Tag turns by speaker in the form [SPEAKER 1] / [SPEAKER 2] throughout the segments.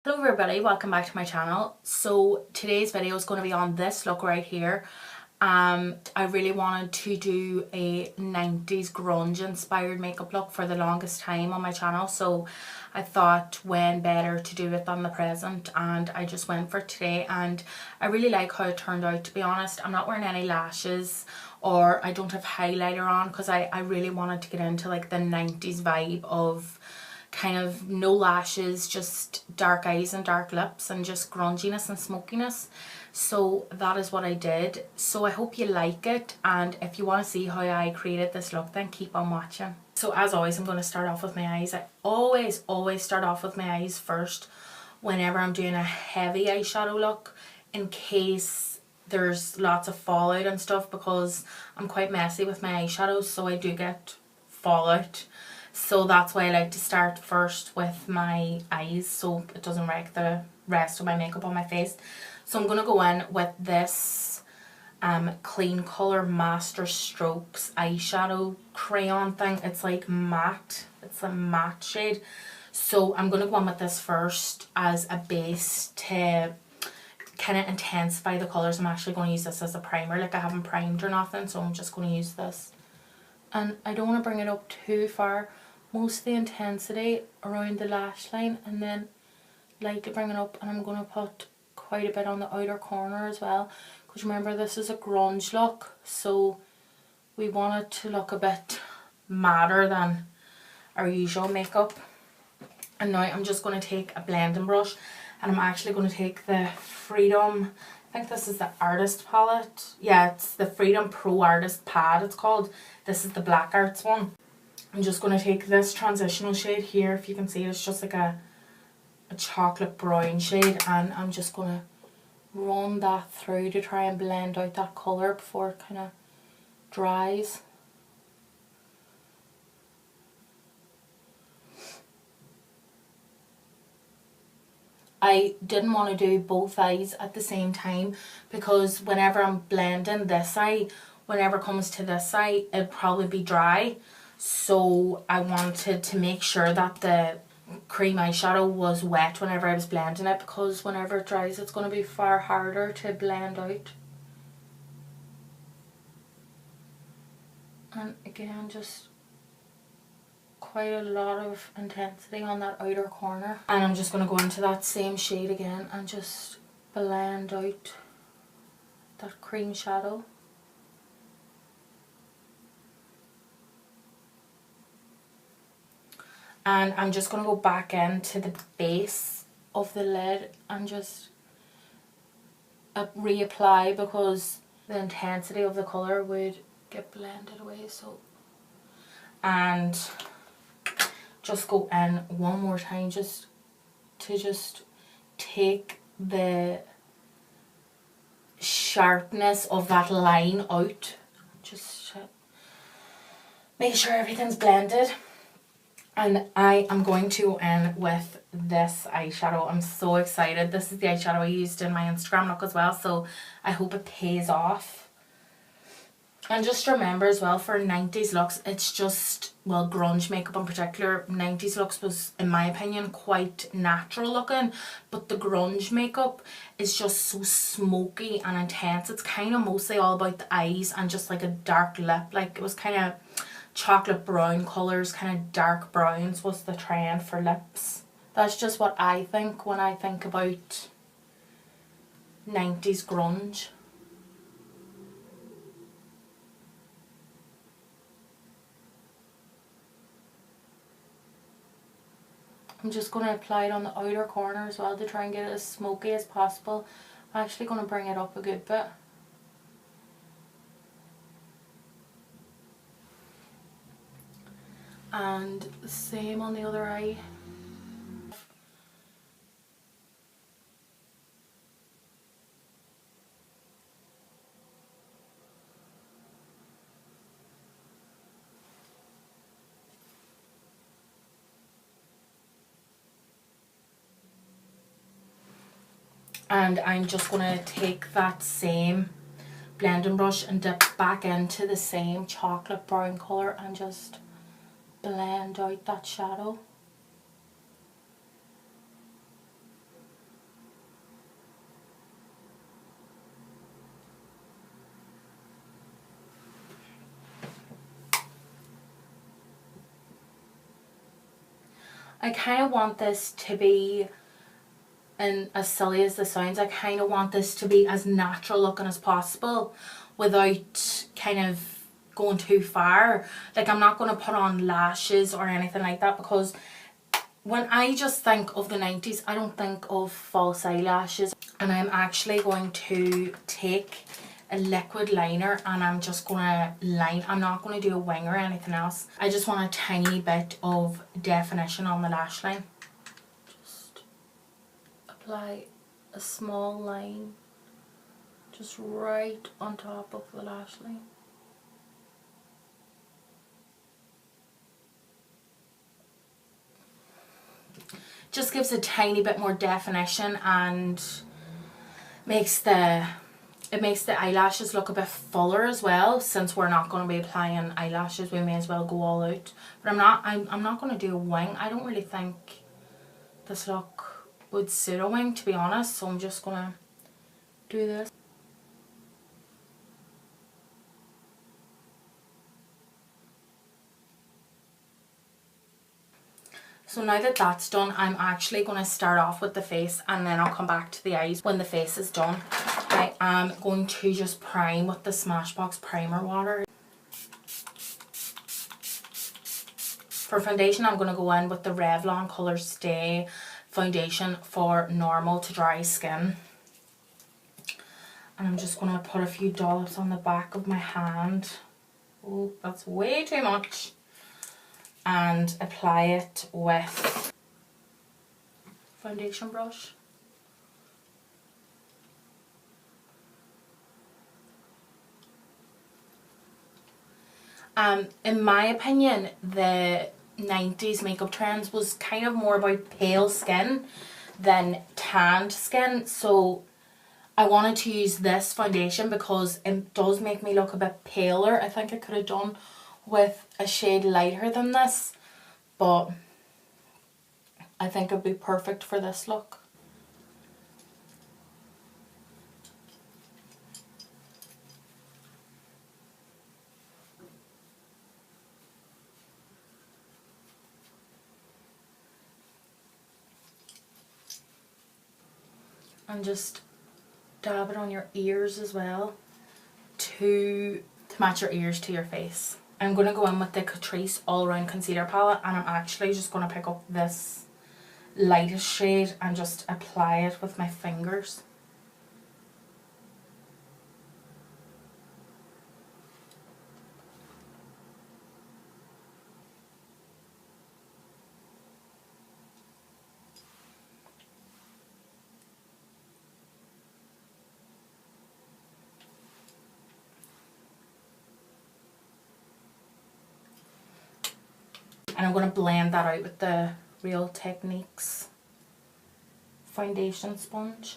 [SPEAKER 1] Hello everybody, welcome back to my channel. So today's video is going to be on this look right here. I really wanted to do a 90s grunge inspired makeup look for the longest time on my channel, so I thought when better to do it than the present, and I just went for it today and I really like how it turned out. To be honest, I'm not wearing any lashes or I don't have highlighter on because I really wanted to get into like the 90s vibe of kind of no lashes, just dark eyes and dark lips and just grunginess and smokiness. So that is what I did. So I hope you like it, and if you want to see how I created this look, then keep on watching. So as always, I'm going to start off with my eyes. I always start off with my eyes first whenever I'm doing a heavy eyeshadow look, in case there's lots of fallout and stuff, because I'm quite messy with my eyeshadows, so I do get fallout. So that's why I like to start first with my eyes so it doesn't wreck the rest of my makeup on my face. So I'm going to go in with this Klean Color Master Strokes eyeshadow crayon thing. It's like matte. It's a matte shade. So I'm going to go in with this first as a base to kind of intensify the colours. I'm actually going to use this as a primer. Like, I haven't primed or nothing, so I'm just going to use this. And I don't want to bring it up too far. Most of the intensity around the lash line, and then lightly bring it up, and I'm going to put quite a bit on the outer corner as well, because remember, this is a grunge look, so we want it to look a bit madder than our usual makeup. And now I'm just going to take a blending brush, and I'm actually going to take the Freedom, I think this is the Artist palette. Yeah, it's the Freedom Pro Artist Pad it's called. This is the Black Arts one. I'm just going to take this transitional shade here, if you can see, it's just like a chocolate brown shade, and I'm just going to run that through to try and blend out that colour before it kind of dries. I didn't want to do both eyes at the same time, because whenever I'm blending this eye, whenever it comes to this eye, it'd probably be dry. So I wanted to make sure that the cream eyeshadow was wet whenever I was blending it, because whenever it dries it's going to be far harder to blend out. And again, just quite a lot of intensity on that outer corner. And I'm just going to go into that same shade again and just blend out that cream shadow. And I'm just going to go back into the base of the lid and just reapply, because the intensity of the colour would get blended away. So, and just go in one more time just to take the sharpness of that line out. Just make sure everything's blended. And I am going to go in with this eyeshadow. I'm so excited. This is the eyeshadow I used in my Instagram look as well, so I hope it pays off. And just remember as well, for 90s looks, it's just, well, grunge makeup in particular, 90s looks was, in my opinion, quite natural looking, but the grunge makeup is just so smoky and intense. It's kind of mostly all about the eyes and just like a dark lip. Like, it was kind of chocolate brown colours, kind of dark browns was the trend for lips. That's just what I think when I think about 90s grunge. I'm just going to apply it on the outer corner as well to try and get it as smoky as possible. I'm actually going to bring it up a good bit. And the same on the other eye. And I'm just going to take that same blending brush and dip back into the same chocolate brown colour and just blend out that shadow. I kind of want this to be, and as silly as this sounds, I kind of want this to be as natural looking as possible without kind of going too far. Like, I'm not going to put on lashes or anything like that, because when I just think of the 90s, I don't think of false eyelashes. And I'm actually going to take a liquid liner and I'm just going to line. I'm not going to do a wing or anything else. I just want a tiny bit of definition on the lash line. Just apply a small line just right on top of the lash line. Just gives a tiny bit more definition and makes the eyelashes look a bit fuller as well. Since we're not going to be applying eyelashes, we may as well go all out. But I'm not going to do a wing. I don't really think this look would suit a wing, to be honest, so I'm just going to do this. So now that that's done, I'm actually going to start off with the face and then I'll come back to the eyes when the face is done. I am going to just prime with the Smashbox primer water. For foundation, I'm going to go in with the Revlon Colorstay foundation for normal to dry skin. And I'm just going to put a few dollops on the back of my hand. Oh, that's way too much. And apply it with foundation brush. In my opinion, the 90s makeup trends was kind of more about pale skin than tanned skin, so I wanted to use this foundation because it does make me look a bit paler. I think I could have done with a shade lighter than this, but I think it'd be perfect for this look. And just dab it on your ears as well to match your ears to your face. I'm going to go in with the Catrice All Round Concealer Palette, and I'm actually just going to pick up this lightest shade and just apply it with my fingers. And I'm going to blend that out with the Real Techniques foundation sponge.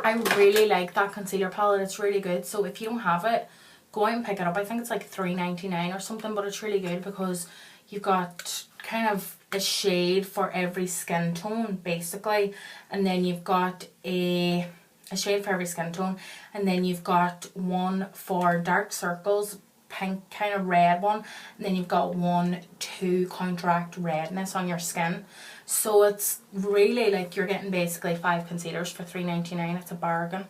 [SPEAKER 1] I really like that concealer palette. It's really good. So if you don't have it, go out and pick it up. I think it's like $3.99 or something, but it's really good because you've got kind of a shade for every skin tone basically, and then you've got a shade for every skin tone, and then you've got one for dark circles, pink kind of red one, and then you've got one to counteract redness on your skin. So it's really like you're getting basically 5 concealers for $3.99. It's a bargain.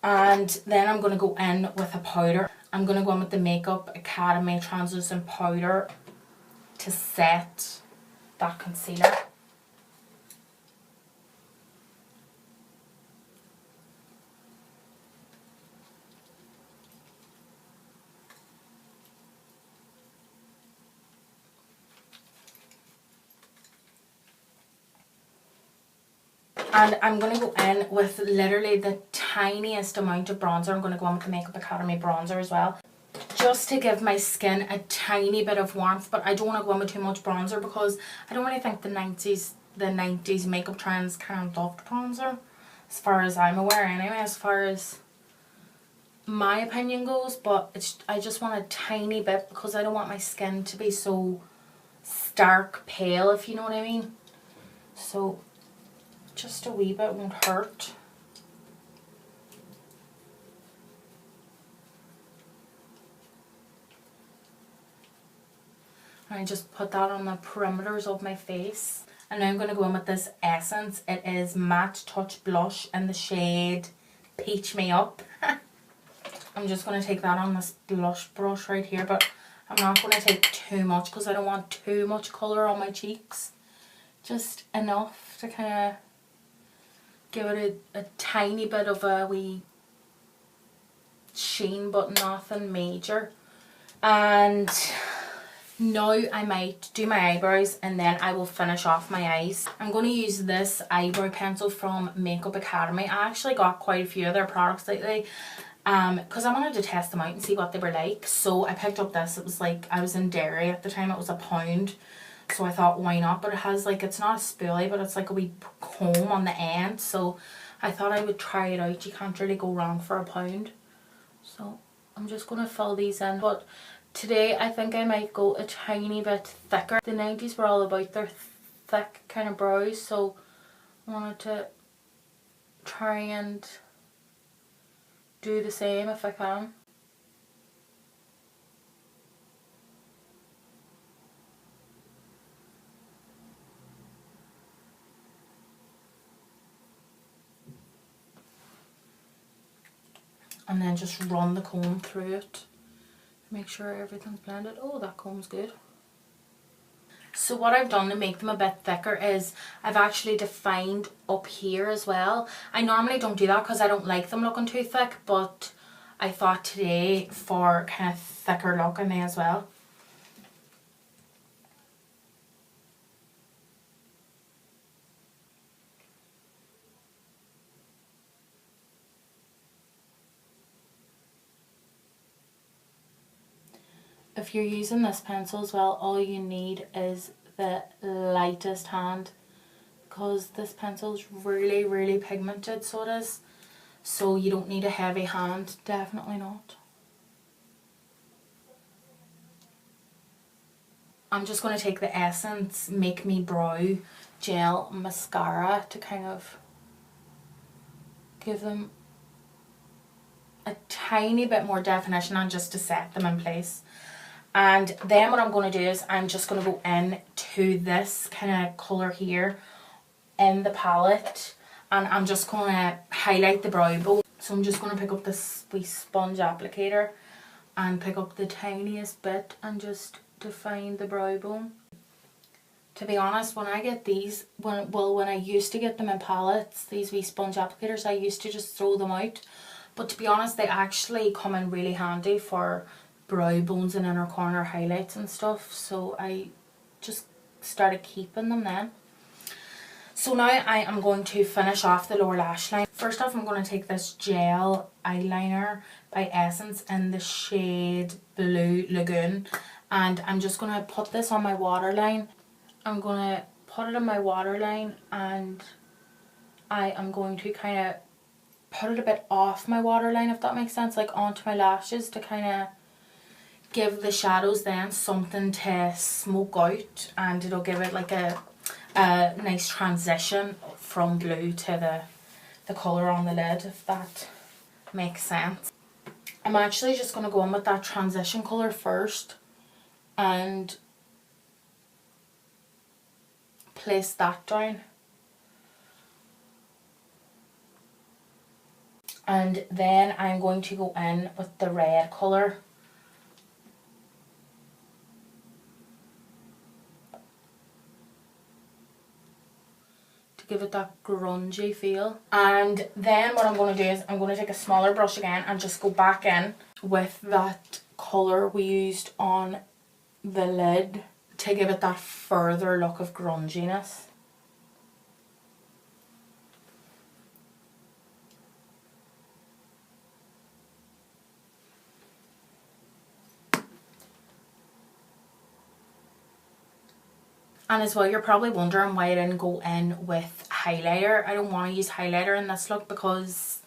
[SPEAKER 1] And then I'm going to go in with a powder. I'm going to go in with the Makeup Academy translucent powder to set that concealer. And I'm going to go in with literally the tiniest amount of bronzer. I'm going to go in with the Makeup Academy bronzer as well, just to give my skin a tiny bit of warmth. But I don't want to go in with too much bronzer because I don't really think the 90s makeup trends kind of loved bronzer, as far as I'm aware anyway, as far as my opinion goes. But I just want a tiny bit because I don't want my skin to be so stark pale, if you know what I mean. So just a wee bit won't hurt. And I just put that on the perimeters of my face. And now I'm going to go in with this Essence. It is Matte Touch Blush in the shade Peach Me Up. I'm just going to take that on this blush brush right here, but I'm not going to take too much because I don't want too much colour on my cheeks. Just enough to kind of give it a tiny bit of a wee sheen, but nothing major. And now I might do my eyebrows and then I will finish off my eyes. I'm going to use this eyebrow pencil from Makeup Academy. I actually got quite a few of their products lately because I wanted to test them out and see what they were like. So I picked up this. It was like, I was in Derry at the time, it was £1. So I thought, why not? But it has like, it's not a spoolie, but it's like a wee comb on the end. So I thought I would try it out. You can't really go wrong for £1. So I'm just going to fill these in. But today I think I might go a tiny bit thicker. The 90s were all about their thick kind of brows. So I wanted to try and do the same if I can. And then just run the comb through it. Make sure everything's blended. Oh, that comb's good. So what I've done to make them a bit thicker is I've actually defined up here as well. I normally don't do that because I don't like them looking too thick, but I thought today for kind of thicker look I may as well. If you're using this pencil as well, all you need is the lightest hand because this pencil is really, really pigmented, so it is. So you don't need a heavy hand, definitely not. I'm just going to take the Essence Make Me Brow Gel Mascara to kind of give them a tiny bit more definition and just to set them in place. And then what I'm going to do is I'm just going to go in to this kind of colour here in the palette, and I'm just going to highlight the brow bone. So I'm just going to pick up this wee sponge applicator and pick up the tiniest bit and just define the brow bone. To be honest, when I get these, when I used to get them in palettes, these wee sponge applicators, I used to just throw them out. But to be honest, they actually come in really handy for brow bones and inner corner highlights and stuff, so I just started keeping them then. So now I am going to finish off the lower lash line. First off, I'm going to take this gel eyeliner by Essence in the shade Blue Lagoon, and I'm just going to put this on my waterline. I'm going to put it on my waterline and I am going to kind of put it a bit off my waterline, if that makes sense, like onto my lashes to kind of give the shadows then something to smoke out, and it'll give it like a nice transition from blue to the colour on the lid, if that makes sense. I'm actually just going to go in with that transition colour first and place that down. And then I'm going to go in with the red colour. Give it that grungy feel. And then what I'm going to do is I'm going to take a smaller brush again and just go back in with that colour we used on the lid to give it that further look of grunginess. And as well, you're probably wondering why I didn't go in with highlighter. I don't want to use highlighter in this look because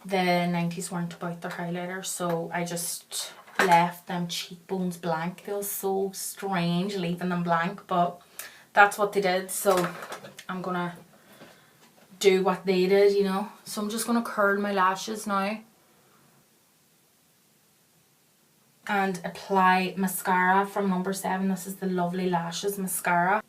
[SPEAKER 1] the 90s weren't about their highlighter, so I just left them cheekbones blank. Feels so strange leaving them blank, but that's what they did, so I'm gonna do what they did, you know. So I'm just gonna curl my lashes now. and apply mascara from number 7. This is the Lovely Lashes mascara.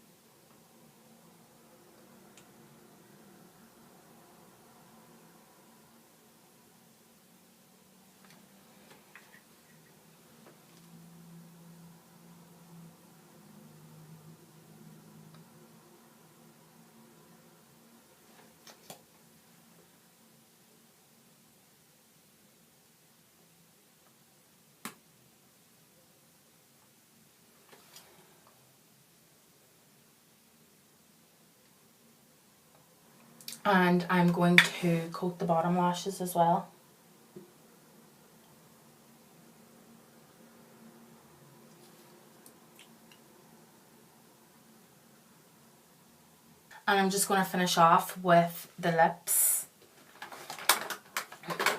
[SPEAKER 1] And I'm going to coat the bottom lashes as well. And I'm just going to finish off with the lips.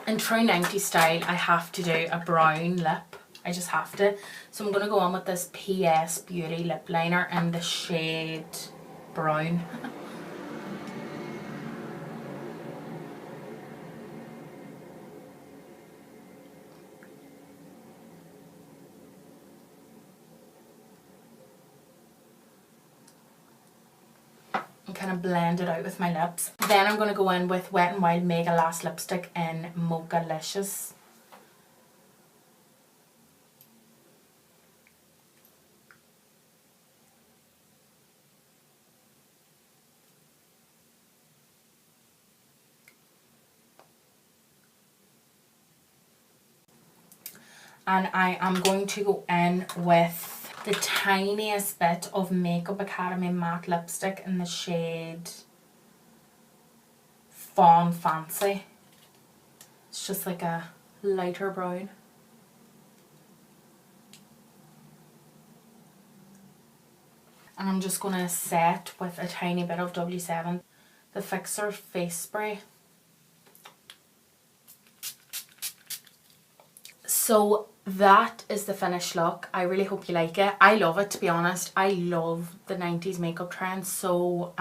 [SPEAKER 1] In true 90s style, I have to do a brown lip. I just have to. So I'm going to go on with this PS Beauty lip liner in the shade brown. And kind of blend it out with my lips. Then I'm going to go in with Wet n Wild Megalast lipstick in Mocha-licious. And I am going to go in with the tiniest bit of Makeup Academy matte lipstick in the shade Fawn Fancy. It's just like a lighter brown. And I'm just going to set with a tiny bit of W7, the Fixer Face Spray. So that is the finished look. I really hope you like it. I love it, to be honest. I love the 90s makeup trend. So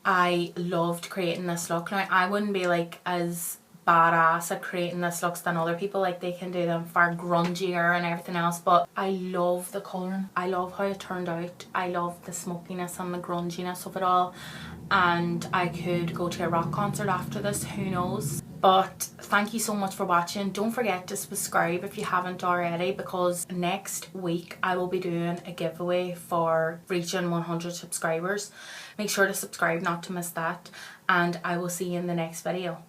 [SPEAKER 1] I loved creating this look. Now I wouldn't be like as badass at creating this looks than other people. Like they can do them far grungier and everything else, but I love the colouring. I love how it turned out. I love the smokiness and the grunginess of it all. And I could go to a rock concert after this, who knows. But thank you so much for watching. Don't forget to subscribe if you haven't already, because next week I will be doing a giveaway for reaching 100 subscribers. Make sure to subscribe not to miss that, and I will see you in the next video.